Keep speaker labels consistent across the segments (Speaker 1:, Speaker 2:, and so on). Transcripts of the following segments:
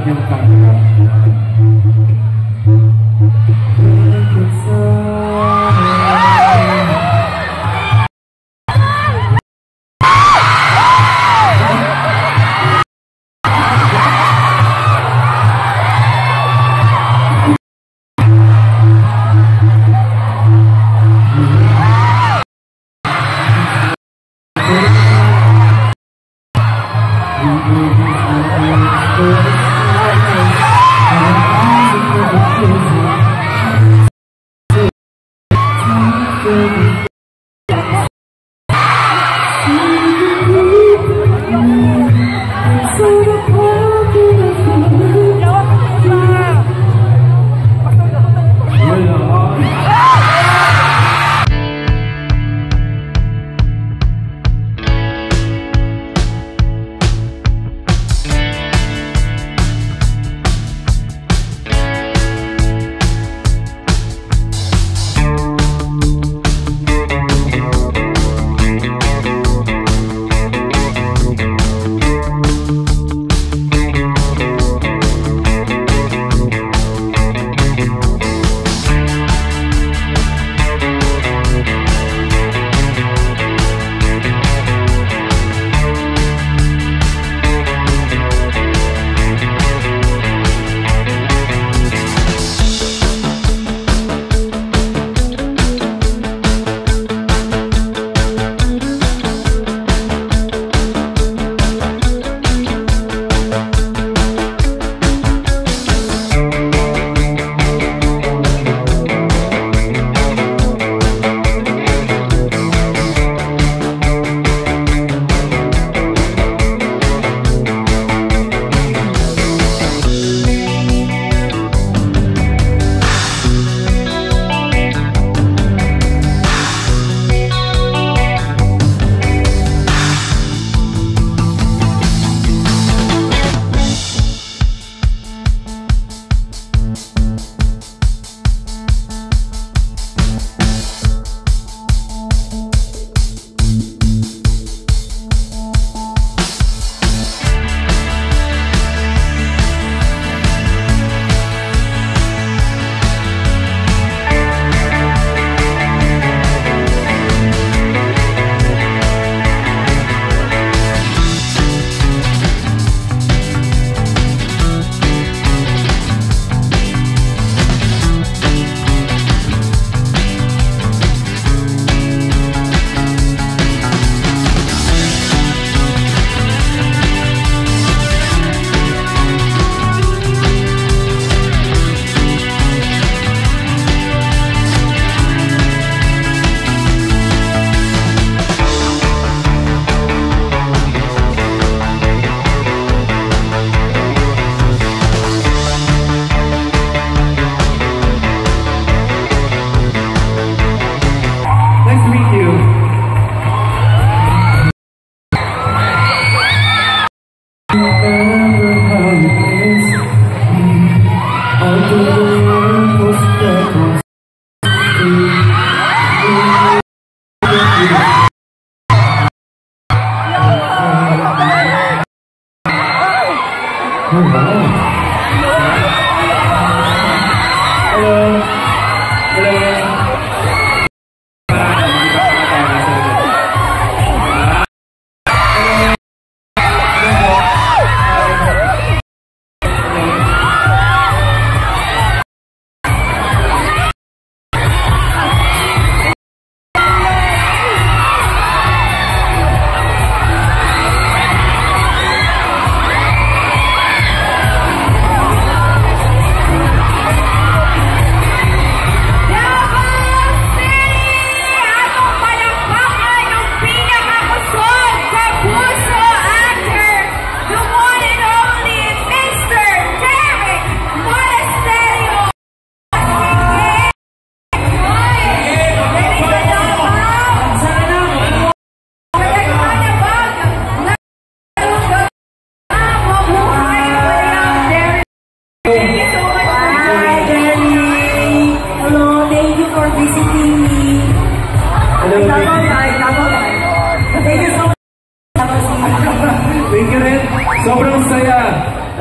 Speaker 1: balik yung camera.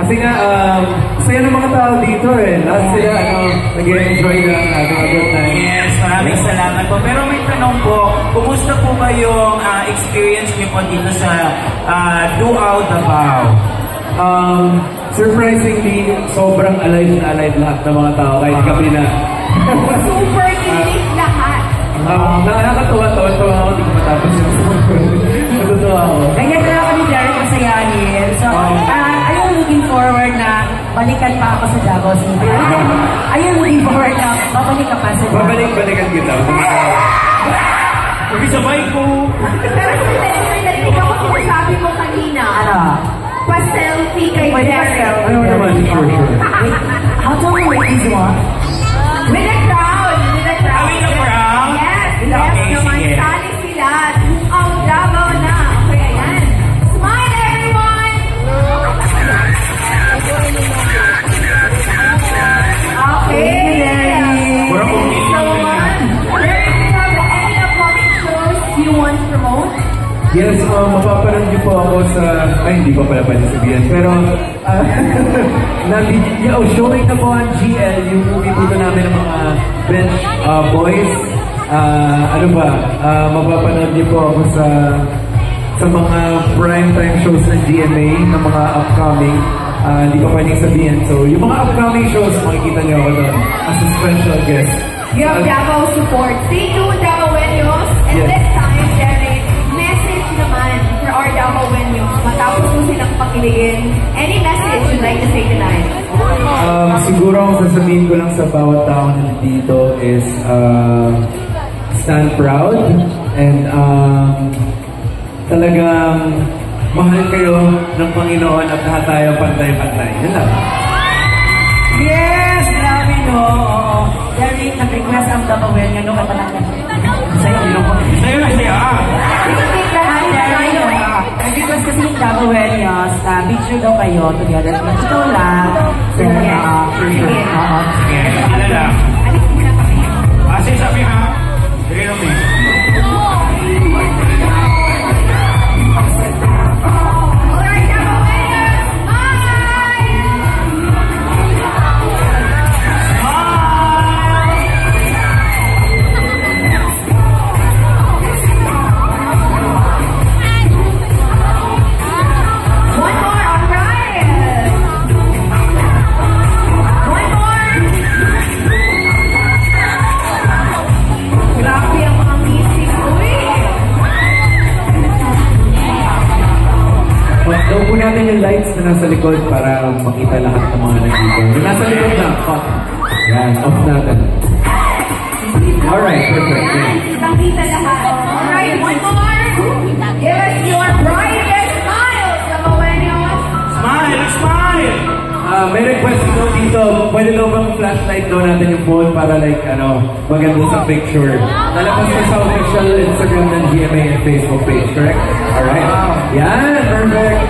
Speaker 1: Kasi nga, saya ng mga tao dito eh. Lahat sila, nag-enjoy na having a good time.
Speaker 2: Yes, maraming salamat po. Pero may tanong po, kumusta po ba yung experience niyo po dito sa Do Out Davao?
Speaker 1: Surprisingly, sobrang alive na alive lahat ng mga tao kahit kami na.
Speaker 3: Super kilig lahat.
Speaker 1: Nakakatawa ako, hindi ko matapos yung natutuwa ako.
Speaker 4: Ganyan na ako ni Derek masayahin. So, ayun looking forward na balikan pa ako sa Davao City. Ayun looking forward na babalik ka pa sa Davao.
Speaker 1: Babalik-balikan kita.
Speaker 2: Sabay ko.
Speaker 3: Pero sandali ako sinasabi mo kanina.
Speaker 4: Ano?
Speaker 3: Pa-selfie kay Derek.
Speaker 1: Ano naman? Sure.
Speaker 4: How do we make this one?
Speaker 3: With the crowd. With the crowd.
Speaker 2: With the crowd?
Speaker 3: Yes.
Speaker 2: Okay,
Speaker 3: Yes naman.
Speaker 2: sige.
Speaker 3: Sali sila. Ang Davao na. Okay, ayan. Smile, everyone! Okay.
Speaker 2: Murang okay.
Speaker 3: So, Derek, do you have any upcoming shows you want to promote?
Speaker 1: Yes, mapapanood niyo po ako sa... Ay, hindi pa pala pwede sabihin. Pero, showing na po ang GL, yung movie po namin ng mga bench boys. Mapapanood niyo po ako sa mga primetime shows ng GMA, ng mga upcoming. Hindi pa pwedeng sabihin. So, yung mga upcoming shows, makikita niyo ako doon as a special guest.
Speaker 3: You have Davao support. Stay tuned, Davao Wenyos. And this time, Derek, message naman for our Davao Wenyos. Matapos mo silang pakiligin. Any message you'd like to say tonight?
Speaker 1: Siguro ang sasabihin ko lang sa bawat tao dito is stand proud and talagang mahal kayo ng Panginoon at lahat tayo pantay-pantay. Yan lang.
Speaker 4: Yes! Grabe no! Oo. Derek, nag-request ang Davao niya no katalaga. Sa'yo
Speaker 2: Sa'yo na siya.
Speaker 4: Nag-request kasi yung Davao Wenyos na picture daw kayo together. Ito lang.
Speaker 2: Sige, sila lang. Kasi sabi ha, sige namin.
Speaker 1: Daw po natin yung lights na nasa likod para makita lahat ng mga nandito. Yung nasa likod na, yan, off natin. Alright, perfect.
Speaker 3: Nakita lahat. Alright, one more. Give us your brightest smile, Davao Wenyos.
Speaker 2: Smile! Smile!
Speaker 1: May request ko dito. Pwede daw bang flashlight daw natin yung phone para maganda sa picture. Lalabas ko sa official Instagram ng GMA and Facebook page, correct? Alright. Yan, perfect.